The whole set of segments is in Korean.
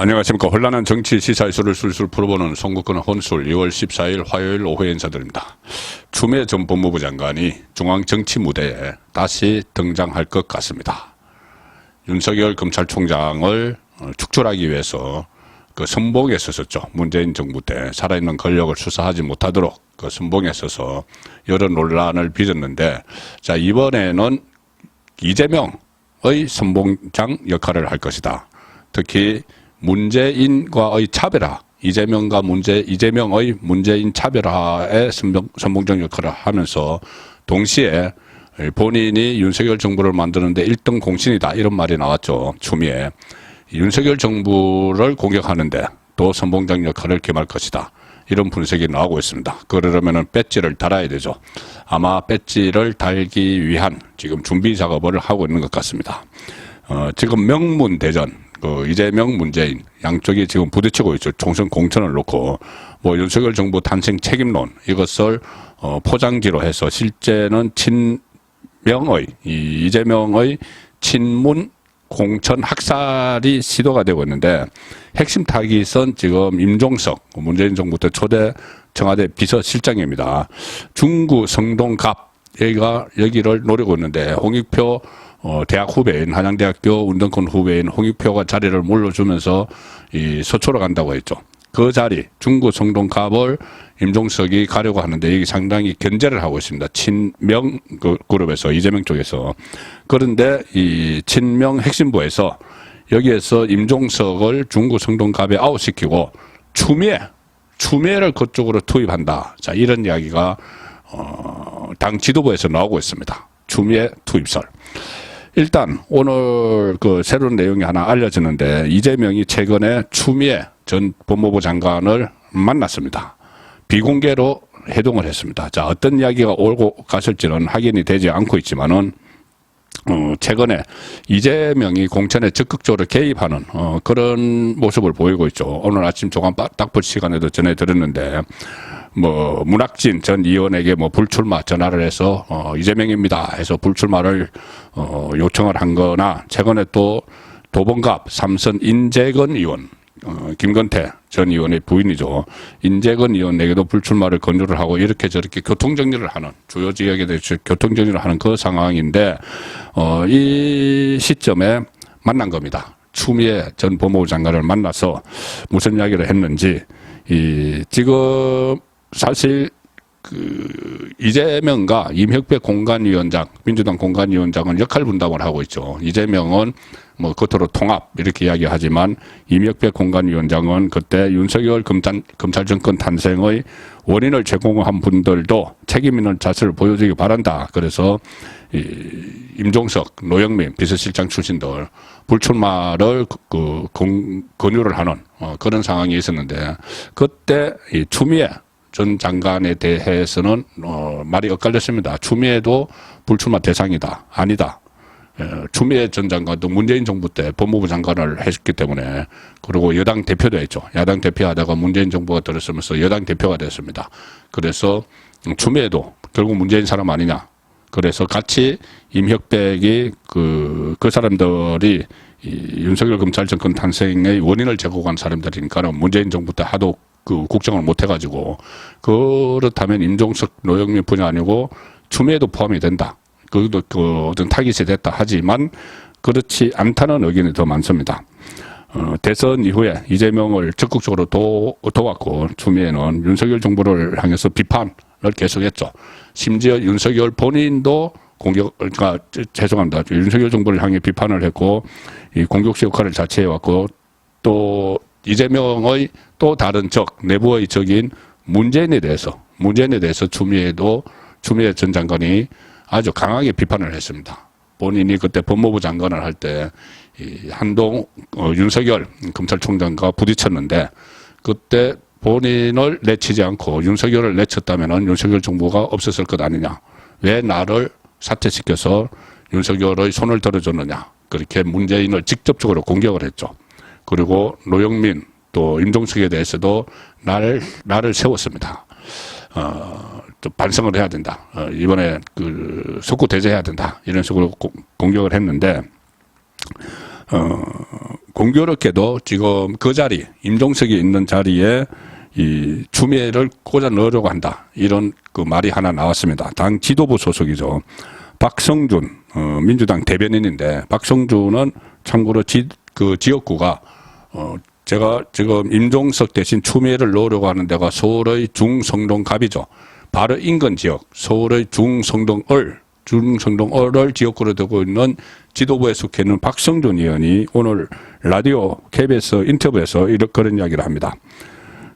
안녕하십니까. 혼란한 정치 시사 이슈를 술술 풀어보는 송국근 혼술 2월 14일 화요일 오후에 인사드립니다. 추미애 전 법무부 장관이 중앙 정치 무대에 다시 등장할 것 같습니다. 윤석열 검찰총장을 축출하기 위해서 그 선봉에 섰었죠. 문재인 정부 때 살아있는 권력을 수사하지 못하도록 그 선봉에 서서 여러 논란을 빚었는데, 자, 이번에는 이재명의 선봉장 역할을 할 것이다. 특히 문재인과의 차별화, 이재명의 문재인 차별화의 선봉적 역할을 하면서 동시에 본인이 윤석열 정부를 만드는데 1등 공신이다, 이런 말이 나왔죠. 추미애. 윤석열 정부를 공격하는데 또 선봉적 역할을 겸할 것이다, 이런 분석이 나오고 있습니다. 그러려면 배지를 달아야 되죠. 아마 배지를 달기 위한 지금 준비 작업을 하고 있는 것 같습니다. 지금 명문대전, 이재명, 문재인 양쪽이 지금 부딪히고 있죠. 총선 공천을 놓고 뭐 윤석열 정부 탄생 책임론, 이것을 포장지로 해서 실제는 이재명의 친문 공천 학살이 시도가 되고 있는데, 핵심 타깃은 지금 임종석 문재인 정부 때 초대 청와대 비서실장입니다. 중구 성동갑 여기를 노리고 있는데, 홍익표 대학 후배인, 한양대학교 운동권 후배인 홍익표가 자리를 물려주면서 서초로 간다고 했죠. 그 자리, 중구 성동갑을 임종석이 가려고 하는데, 여기 상당히 견제를 하고 있습니다. 친명 그룹에서, 이재명 쪽에서. 그런데 이 친명 핵심부에서 여기에서 임종석을 중구 성동갑에 아웃시키고 추미애를 그쪽으로 투입한다. 자, 이런 이야기가 당 지도부에서 나오고 있습니다. 추미애 투입설. 일단 오늘 그 새로운 내용이 하나 알려지는데, 이재명이 최근에 추미애 전 법무부 장관을 만났습니다. 비공개로 회동을 했습니다. 자, 어떤 이야기가 오고 갔을지는 확인이 되지 않고 있지만은 최근에 이재명이 공천에 적극적으로 개입하는 그런 모습을 보이고 있죠. 오늘 아침 조간 딱볼 시간에도 전해드렸는데, 뭐 문학진 전 의원에게 뭐 불출마 전화를 해서 이재명입니다 해서 불출마를 요청을 한 거나, 최근에 또 도봉갑 삼선 인재건 의원, 김건태 전 의원의 부인이죠. 인재건 의원에게도 불출마를 권유를 하고, 이렇게 저렇게 교통정리를 하는, 주요 지역에 대해서 교통정리를 하는 그 상황인데, 이 시점에 만난 겁니다. 추미애 전 법무부 장관을 만나서 무슨 이야기를 했는지, 지금 사실 이재명과 임혁백 공관위원장, 민주당 공관위원장은 역할 분담을 하고 있죠. 이재명은 뭐 겉으로 통합 이렇게 이야기하지만, 임혁백 공관위원장은 그때 윤석열 검찰 정권 탄생의 원인을 제공한 분들도 책임 있는 자세를 보여주기 바란다. 그래서 임종석, 노영민 비서실장 출신들 불출마를 권유를 하는 그런 상황이 있었는데, 그때 이 추미애 전 장관에 대해서는 말이 엇갈렸습니다. 추미애도 불출마 대상이다, 아니다. 추미애 전 장관도 문재인 정부 때 법무부 장관을 했기 때문에, 그리고 여당 대표도 했죠. 야당 대표하다가 문재인 정부가 들어서면서 여당 대표가 됐습니다. 그래서 추미애도 결국 문재인 사람 아니냐. 그래서 같이 임혁백이 그 사람들이 윤석열 검찰 정권 탄생의 원인을 제공한 사람들이니까 문재인 정부 때 하도 국정을 못 해가지고, 그렇다면 임종석, 노영민 뿐이 아니고 추미애도 포함이 된다. 그것도 어떤 타깃이 됐다 하지만, 그렇지 않다는 의견이 더 많습니다. 대선 이후에 이재명을 적극적으로 도왔고, 추미애는 윤석열 정부를 향해서 비판을 계속했죠. 심지어 윤석열 본인도 윤석열 정부를 향해 비판을 했고, 이 공격수 역할을 자처해왔고, 또 이재명의 또 다른 내부의 적인 문재인에 대해서 추미애 전 장관이 아주 강하게 비판을 했습니다. 본인이 그때 법무부 장관을 할 때 한동 윤석열 검찰총장과 부딪혔는데, 그때 본인을 내치지 않고 윤석열을 내쳤다면 윤석열 정부가 없었을 것 아니냐. 왜 나를 사퇴시켜서 윤석열의 손을 들어줬느냐. 그렇게 문재인을 직접적으로 공격을 했죠. 그리고 노영민 또 임종석에 대해서도 나를 세웠습니다. 또 반성을 해야 된다. 이번에 석구 대제해야 된다. 이런 식으로 공격을 했는데, 공교롭게도 지금 그 자리, 임종석이 있는 자리에 이 추미애를 꽂아 넣으려고 한다. 이런 그 말이 하나 나왔습니다. 당 지도부 소속이죠. 박성준, 민주당 대변인인데, 박성준은 참고로 그 지역구가, 제가 지금 임종석 대신 추미애를 넣으려고 하는 데가 서울의 중성동갑이죠. 바로 인근 지역, 서울의 중성동을 지역구로 두고 있는 지도부에 속해 있는 박성준 의원이 오늘 라디오 KBS 인터뷰에서 그런 이야기를 합니다.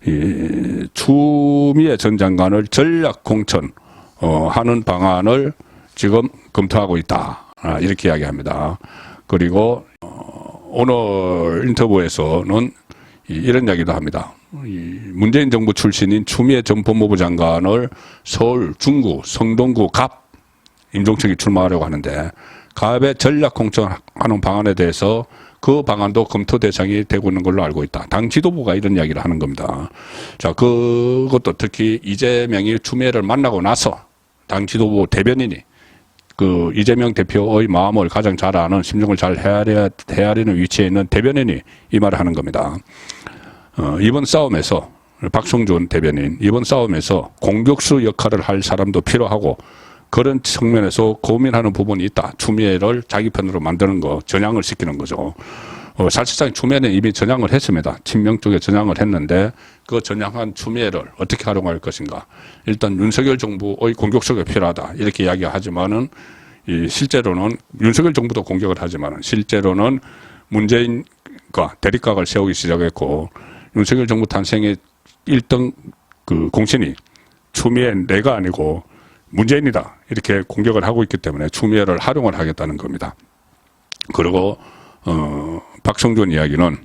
이 추미애 전 장관을 전략 공천 하는 방안을 지금 검토하고 있다. 이렇게 이야기합니다. 그리고 오늘 인터뷰에서는 이런 이야기도 합니다. 문재인 정부 출신인 추미애 전 법무부 장관을 서울 중구 성동구 갑 임종석이 출마하려고 하는데, 갑의 전략 공천하는 방안에 대해서 그 방안도 검토 대상이 되고 있는 걸로 알고 있다. 당 지도부가 이런 이야기를 하는 겁니다. 자, 그것도 특히 이재명이 추미애를 만나고 나서 당 지도부 대변인이 그 이재명 대표의 마음을 가장 잘 아는, 심정을 잘 헤아리는 위치에 있는 대변인이 이 말을 하는 겁니다. 이번 싸움에서 박성준 대변인, 이번 싸움에서 공격수 역할을 할 사람도 필요하고 그런 측면에서 고민하는 부분이 있다. 추미애를 자기 편으로 만드는 거, 전향을 시키는 거죠. 사실상 추미애는 이미 전향을 했습니다. 친명 쪽에 전향을 했는데 그 전향한 추미애를 어떻게 활용할 것인가. 일단 윤석열 정부의 공격수가 필요하다. 이렇게 이야기하지만은 실제로는 윤석열 정부도 공격을 하지만은 실제로는 문재인과 대립각을 세우기 시작했고, 윤석열 정부 탄생의 1등 그 공신이 추미애 내가 아니고 문재인이다. 이렇게 공격을 하고 있기 때문에 추미애를 활용을 하겠다는 겁니다. 그리고 박성준 이야기는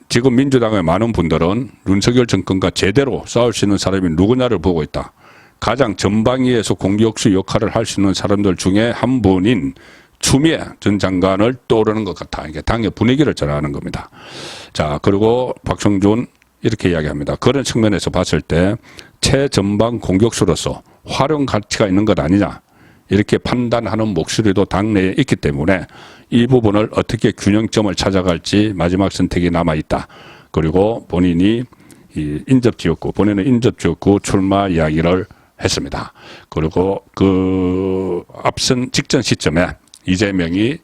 지금 민주당의 많은 분들은 윤석열 정권과 제대로 싸울 수 있는 사람이 누구냐를 보고 있다. 가장 전방위에서 공격수 역할을 할 수 있는 사람들 중에 한 분인 추미애 전 장관을 떠오르는 것 같아. 이게 당의 분위기를 전하는 겁니다. 자, 그리고 박성준 이렇게 이야기합니다. 그런 측면에서 봤을 때 최전방 공격수로서 활용 가치가 있는 것 아니냐, 이렇게 판단하는 목소리도 당내에 있기 때문에 이 부분을 어떻게 균형점을 찾아갈지 마지막 선택이 남아있다. 그리고 본인은 인접지역구 출마 이야기를 했습니다. 그리고 그 앞선 직전 시점에 이재명이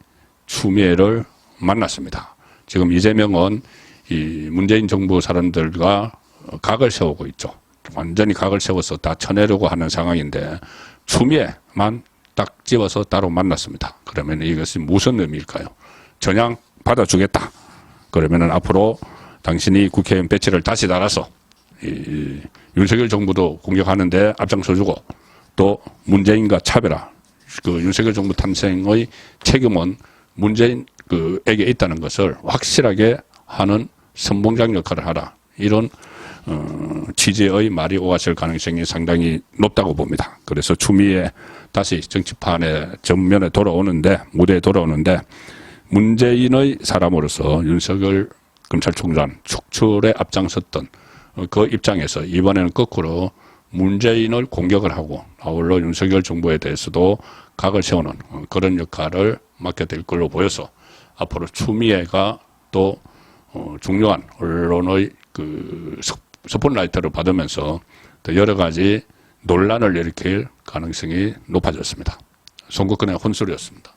추미애를 만났습니다. 지금 이재명은 이 문재인 정부 사람들과 각을 세우고 있죠. 완전히 각을 세워서 다 쳐내려고 하는 상황인데 추미애만 딱 집어서 따로 만났습니다. 그러면 이것이 무슨 의미일까요? 전향 받아주겠다. 그러면은 앞으로 당신이 국회의원 배치를 다시 달아서 윤석열 정부도 공격하는데 앞장서주고, 또 문재인과 차별화, 그 윤석열 정부 탄생의 책임은 문재인에게 있다는 것을 확실하게 하는 선봉장 역할을 하라. 이런 취지의 말이 오갔을 가능성이 상당히 높다고 봅니다. 그래서 추미애 다시 정치판의 전면에 무대에 돌아오는데 문재인의 사람으로서 윤석열 검찰총장 축출에 앞장섰던 그 입장에서 이번에는 거꾸로 문재인을 공격을 하고 아울러 윤석열 정부에 대해서도 각을 세우는 그런 역할을 맡게 될 걸로 보여서 앞으로 추미애가 또 중요한 언론의 그 스포트라이트를 받으면서 또 여러 가지 논란을 일으킬 가능성이 높아졌습니다. 송국근의 혼술이었습니다.